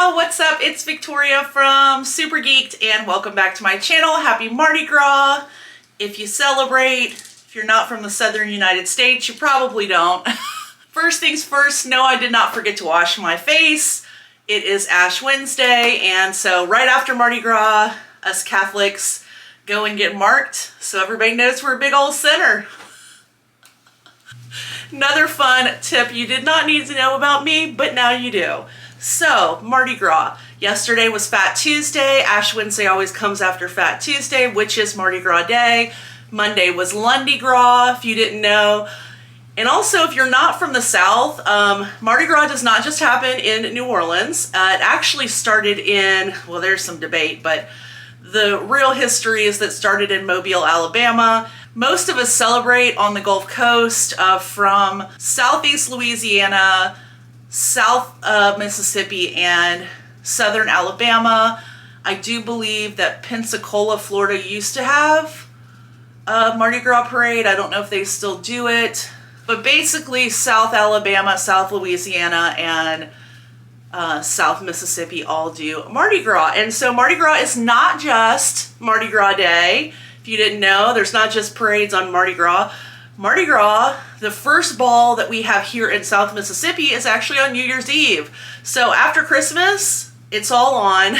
y'all, what's up? It's Victoria from Supergeeked and welcome back to my channel. Happy Mardi Gras. If you celebrate, if you're not from the southern United States, you probably don't. First things first, no, I did not forget to wash my face. It is Ash Wednesday, and so right after Mardi Gras, us Catholics go and get marked so everybody knows we're a big old sinner. Another fun tip you did not need to know about me, but now you do. So, Mardi Gras. Yesterday was Fat Tuesday. Ash Wednesday always comes after Fat Tuesday, which is Mardi Gras Day. Monday was Lundi Gras, if you didn't know. And also, if you're not from the South, Mardi Gras does not just happen in New Orleans. It actually started in, well, there's some debate, but the real history is that it started in Mobile, Alabama. Most of us celebrate on the Gulf Coast from Southeast Louisiana, South Mississippi, and Southern Alabama. I do believe that Pensacola, Florida used to have a Mardi Gras parade. I don't know if they still do it. But basically South Alabama, South Louisiana, and South Mississippi all do Mardi Gras. And so Mardi Gras is not just Mardi Gras Day. If you didn't know, there's not just parades on Mardi Gras. Mardi Gras, the first ball that we have here in South Mississippi, is actually on New Year's Eve. So after Christmas, it's all on.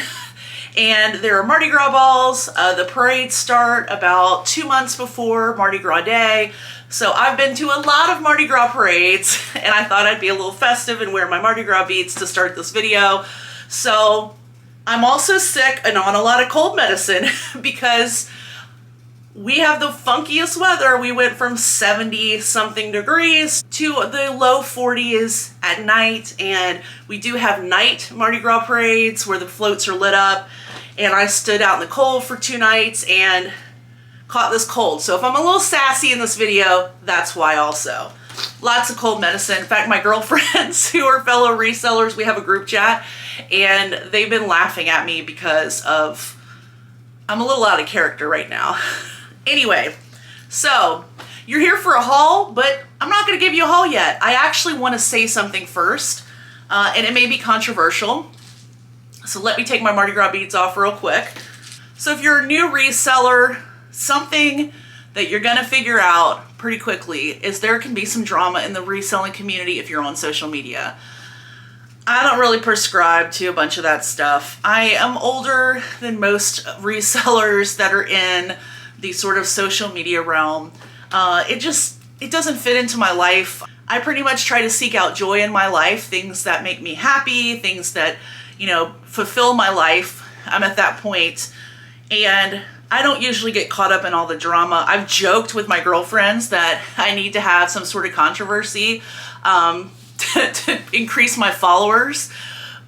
And there are Mardi Gras balls. The parades start about 2 months before Mardi Gras Day. So I've been to a lot of Mardi Gras parades, and I thought I'd be a little festive and wear my Mardi Gras beads to start this video. So I'm also sick and on a lot of cold medicine because we have the funkiest weather. We went from 70 something degrees to the low 40s at night, and we do have night Mardi Gras parades where the floats are lit up, and I stood out in the cold for 2 nights and caught this cold. So if I'm a little sassy in this video, that's why also. Lots of cold medicine. In fact, my girlfriends who are fellow resellers, we have a group chat, and they've been laughing at me because of, I'm a little out of character right now. Anyway, so you're here for a haul, but I'm not going to give you a haul yet. I actually want to say something first, and it may be controversial. So let me take my Mardi Gras beads off real quick. So if you're a new reseller, something that you're going to figure out pretty quickly is there can be some drama in the reselling community if you're on social media. I don't really prescribe to a bunch of that stuff. I am older than most resellers that are in the sort of social media realm. It doesn't fit into my life. I pretty much try to seek out joy in my life, things that make me happy, things that, you know, fulfill my life. I'm at that point, and I don't usually get caught up in all the drama. I've joked with my girlfriends that I need to have some sort of controversy to increase my followers.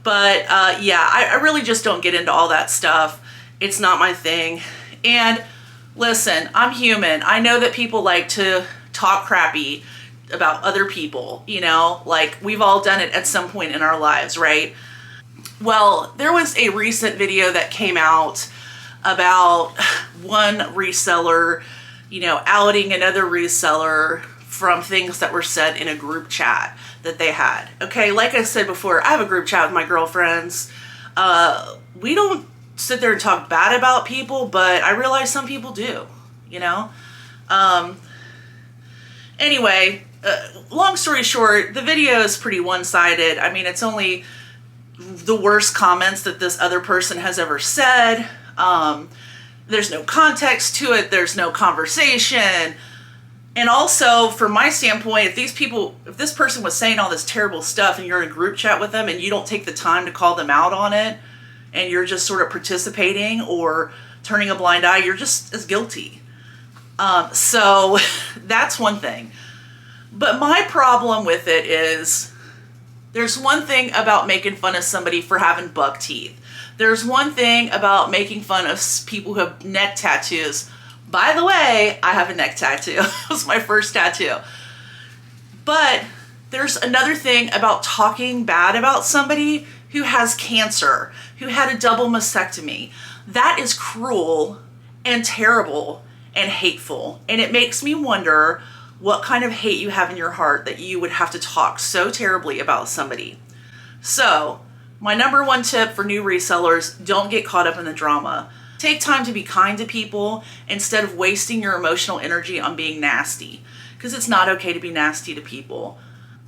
But yeah, I really just don't get into all that stuff. It's not my thing. And listen, I'm human. I know that people like to talk crappy about other people, you know, like we've all done it at some point in our lives, right? Well, there was a recent video that came out about one reseller, you know, outing another reseller from things that were said in a group chat that they had. Okay, like I said before, I have a group chat with my girlfriends. We don't sit there and talk bad about people, but I realize some people do, you know? Anyway, long story short, the video is pretty one-sided. I mean, it's only the worst comments that this other person has ever said. There's no context to it. There's no conversation. And also, from my standpoint, if this person was saying all this terrible stuff and you're in a group chat with them and you don't take the time to call them out on it, and you're just sort of participating or turning a blind eye, you're just as guilty. So that's one thing. But my problem with it is there's one thing about making fun of somebody for having buck teeth. There's one thing about making fun of people who have neck tattoos. By the way, I have a neck tattoo. It was my first tattoo. But there's another thing about talking bad about somebody who has cancer, who had a double mastectomy. That is cruel and terrible and hateful. And it makes me wonder what kind of hate you have in your heart that you would have to talk so terribly about somebody. So My number one tip for new resellers, don't get caught up in the drama. Take time to be kind to people instead of wasting your emotional energy on being nasty, because it's not okay to be nasty to people.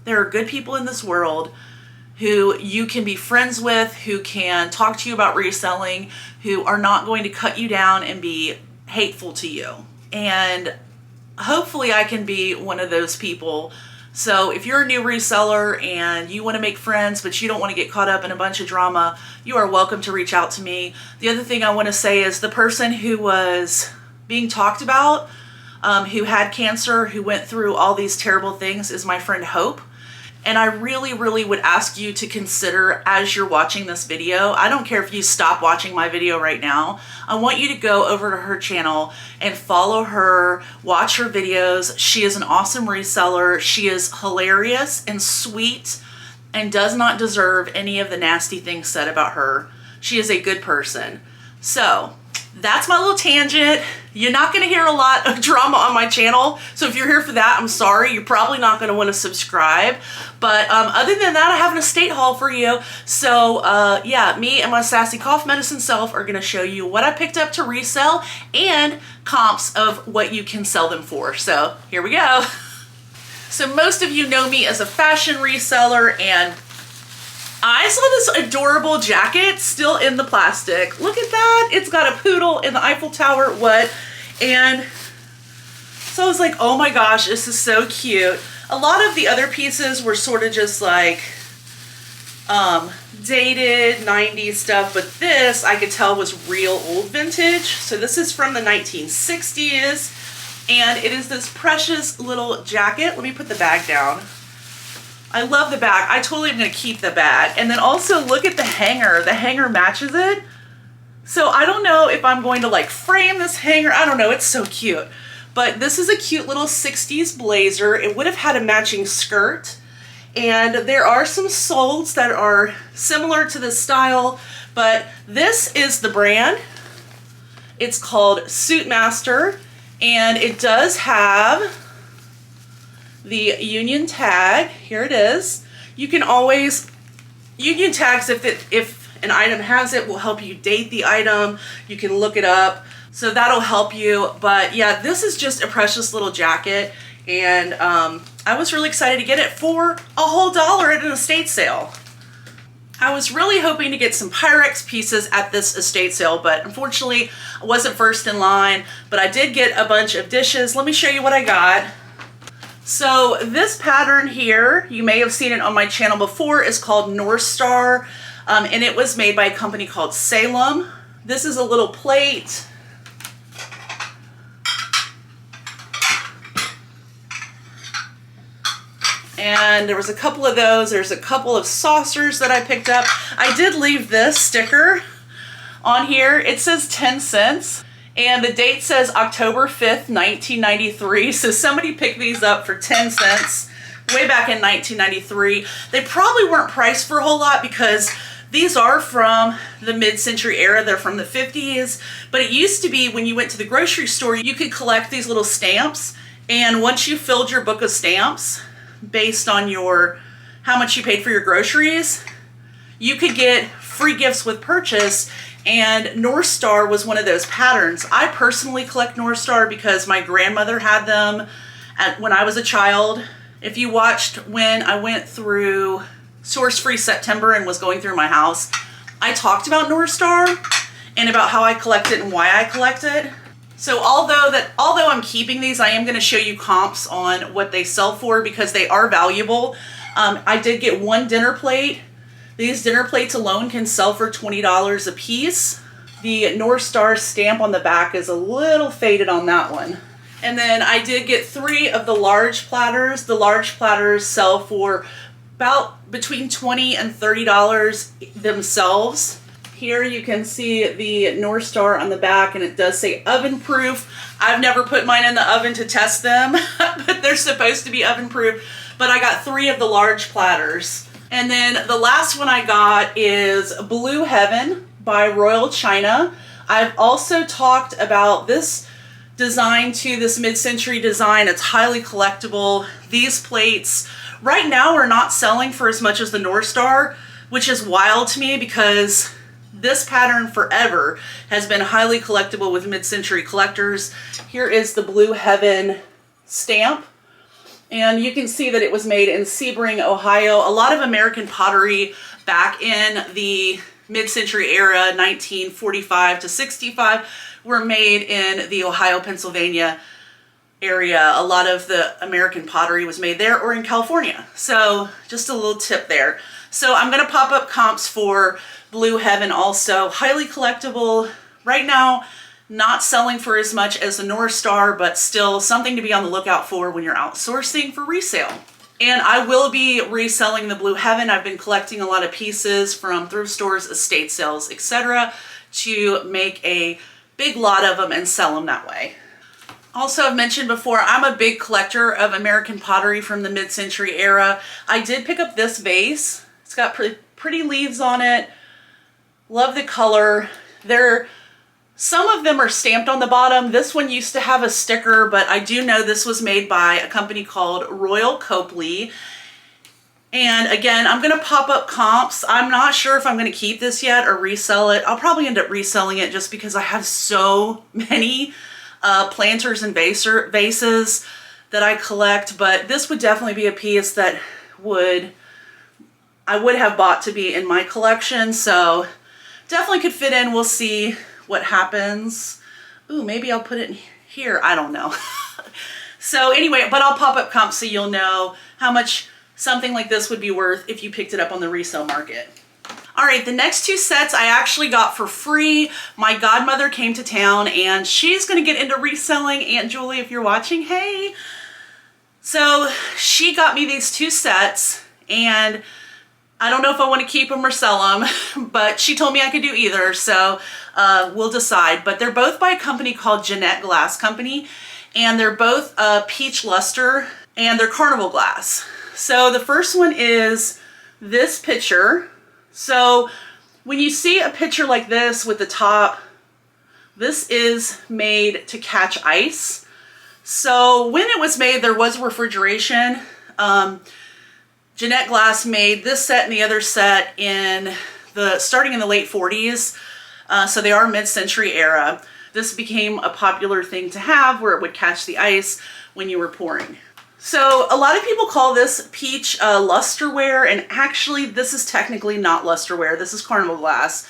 There are good people in this world who you can be friends with, who can talk to you about reselling, who are not going to cut you down and be hateful to you. And hopefully I can be one of those people. So if you're a new reseller and you want to make friends, but you don't want to get caught up in a bunch of drama, you are welcome to reach out to me. The other thing I want to say is the person who was being talked about, who had cancer, who went through all these terrible things, is my friend Hope. And I really, really would ask you to consider, as you're watching this video, I don't care if you stop watching my video right now, I want you to go over to her channel and follow her, watch her videos. She is an awesome reseller. She is hilarious and sweet and does not deserve any of the nasty things said about her. She is a good person. So that's my little tangent. You're not going to hear a lot of drama on my channel. So if you're here for that, I'm sorry. You're probably not going to want to subscribe. But other than that, I have an estate haul for you. So yeah, me and my sassy cough medicine self are going to show you what I picked up to resell and comps of what you can sell them for. So here we go. So most of you know me as a fashion reseller, and I saw this adorable jacket still in the plastic. Look at that. It's got a poodle in the Eiffel Tower. What? And so I was like, oh my gosh, this is so cute. A lot of the other pieces were sort of just like dated 90s stuff, but this I could tell was real old vintage. So this is from the 1960s, and it is this precious little jacket. Let me put the bag down. I love the bag. I totally am going to keep the bag. And then also look at the hanger. The hanger matches it. So I don't know if I'm going to like frame this hanger. I don't know. It's so cute. But this is a cute little 60s blazer. It would have had a matching skirt. And there are some soles that are similar to this style. But this is the brand. It's called Suitmaster. And it does have the union tag. Here it is. You can always, union tags, if an item has it, will help you date the item. You can look it up. So that'll help you. But yeah, this is just a precious little jacket. And I was really excited to get it for a whole $1 at an estate sale. I was really hoping to get some Pyrex pieces at this estate sale, but unfortunately I wasn't first in line. But I did get a bunch of dishes. Let me show you what I got. So this pattern here, you may have seen it on my channel before, is called North Star, and it was made by a company called Salem. This is a little plate. And there was a couple of those. There's a couple of saucers that I picked up. I did leave this sticker on here. It says 10 cents. And the date says October 5th, 1993. So somebody picked these up for 10 cents way back in 1993. They probably weren't priced for a whole lot because these are from the mid-century era. They're from the 50s. But it used to be when you went to the grocery store, you could collect these little stamps. And once you filled your book of stamps based on how much you paid for your groceries, you could get free gifts with purchase. And North Star was one of those patterns. I personally collect North Star because my grandmother had them when I was a child. If you watched when I went through Source Free September and was going through my house, I talked about North Star and about how I collect it and why I collect it. So although I'm keeping these, I am going to show you comps on what they sell for because they are valuable. I did get one dinner plate. These dinner plates alone can sell for $20 a piece. The North Star stamp on the back is a little faded on that one. And then I did get 3 of the large platters. The large platters sell for about between $20 and $30 themselves. Here you can see the North Star on the back, and it does say oven proof. I've never put mine in the oven to test them, but they're supposed to be oven proof. But I got 3 of the large platters. And then the last one I got is Blue Heaven by Royal China. I've also talked about this design too, this mid-century design. It's highly collectible. These plates right now are not selling for as much as the North Star, which is wild to me because this pattern forever has been highly collectible with mid-century collectors. Here is the Blue Heaven stamp. And you can see that it was made in Sebring, Ohio. A lot of American pottery back in the mid-century era, 1945 to 65, were made in the Ohio, Pennsylvania area. A lot of the American pottery was made there or in California. So just a little tip there. So I'm going to pop up comps for Blue Heaven also. Highly collectible. Right now, not selling for as much as the North Star, but still something to be on the lookout for when you're outsourcing for resale. And I will be reselling the Blue Heaven. I've been collecting a lot of pieces from thrift stores, estate sales, etc. to make a big lot of them and sell them that way. Also, I've mentioned before, I'm a big collector of American pottery from the mid-century era. I did pick up this vase. It's got pretty leaves on it. Love the color. Some of them are stamped on the bottom. This one used to have a sticker, but I do know this was made by a company called Royal Copley. And again, I'm gonna pop up comps. I'm not sure if I'm gonna keep this yet or resell it. I'll probably end up reselling it just because I have so many planters and vases that I collect, but this would definitely be a piece that I would have bought to be in my collection, so definitely could fit in. We'll see what happens. Ooh, maybe I'll put it in here. I don't know. So anyway, but I'll pop up comps so you'll know how much something like this would be worth if you picked it up on the resale market. All right, the next two sets I actually got for free. My godmother came to town and she's gonna get into reselling. Aunt Julie, if you're watching, hey. So she got me these two sets and I don't know if I want to keep them or sell them, but she told me I could do either, so we'll decide. But they're both by a company called Jeanette Glass Company, and they're both peach luster, and they're Carnival glass. So the first one is this pitcher. So when you see a pitcher like this with the top, this is made to catch ice. So when it was made, there was refrigeration. Jeanette Glass made this set and the other set starting in the late 40s. So they are mid-century era. This became a popular thing to have where it would catch the ice when you were pouring. So a lot of people call this peach lusterware, and actually this is technically not lusterware. This is Carnival glass.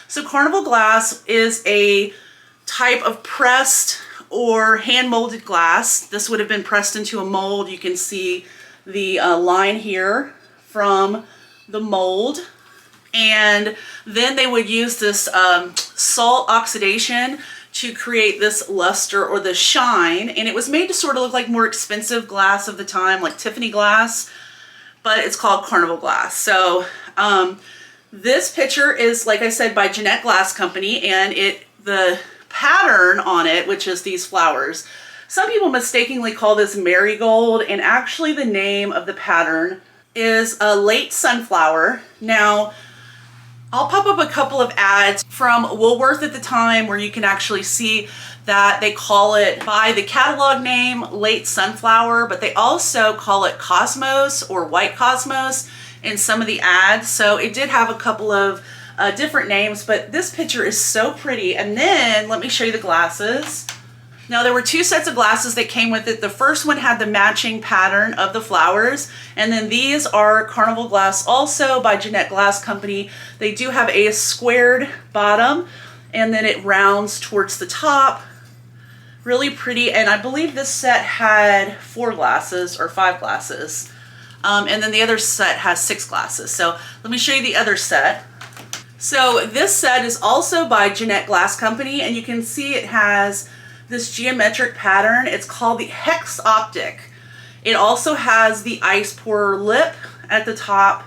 So Carnival glass is a type of pressed or hand-molded glass. This would have been pressed into a mold. You can see the line here from the mold, and then they would use this salt oxidation to create this luster or the shine, and it was made to sort of look like more expensive glass of the time, like Tiffany glass, but it's called Carnival glass. So this pitcher is, like I said, by Jeanette Glass Company, and the pattern on it, which is these flowers, some people mistakenly call this marigold, and actually the name of the pattern is a late sunflower. Now, I'll pop up a couple of ads from Woolworth at the time where you can actually see that they call it by the catalog name late sunflower, but they also call it cosmos or white cosmos in some of the ads. So it did have a couple of different names, but this picture is so pretty. And then let me show you the glasses. Now there were two sets of glasses that came with it. The first one had the matching pattern of the flowers, and then these are Carnival glass also by Jeanette Glass Company. They do have a squared bottom, and then it rounds towards the top. Really pretty, and I believe this set had 4 glasses or 5 glasses. And then the other set has 6 glasses. So let me show you the other set. So this set is also by Jeanette Glass Company, and you can see it has this geometric pattern. It's called the Hex Optic. It also has the ice pourer lip at the top.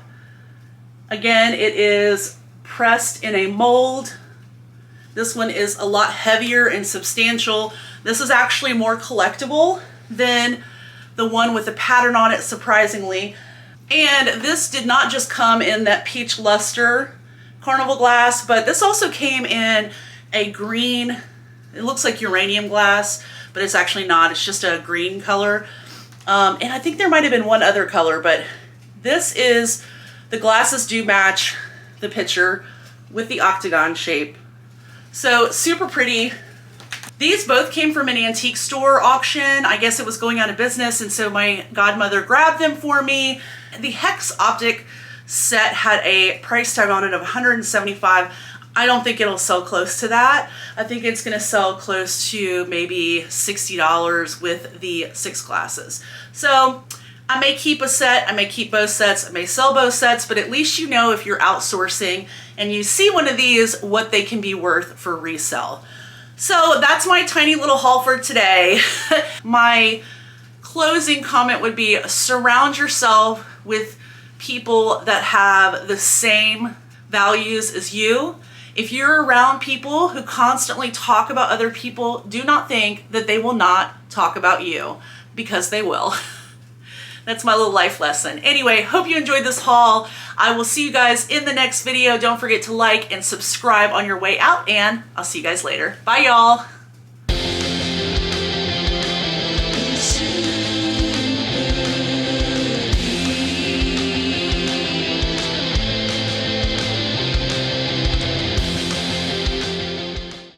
Again, it is pressed in a mold. This one is a lot heavier and substantial. This is actually more collectible than the one with the pattern on it, surprisingly. And this did not just come in that peach luster Carnival glass, but this also came in a green. It looks like uranium glass, but it's actually not. It's just a green color. And I think there might have been one other color, but this is The glasses do match the picture with the octagon shape. So super pretty. These both came from an antique store auction. I guess it was going out of business, and so my godmother grabbed them for me. The Hex Optic set had a price tag on it of $175. I don't think it'll sell close to that. I think it's gonna sell close to maybe $60 with the 6 glasses. So I may keep a set, I may keep both sets, I may sell both sets, but at least you know if you're outsourcing and you see one of these, what they can be worth for resale. So that's my tiny little haul for today. My closing comment would be surround yourself with people that have the same values as you. If you're around people who constantly talk about other people, do not think that they will not talk about you, because they will. That's my little life lesson. Anyway, hope you enjoyed this haul. I will see you guys in the next video. Don't forget to like and subscribe on your way out, and I'll see you guys later. Bye, y'all.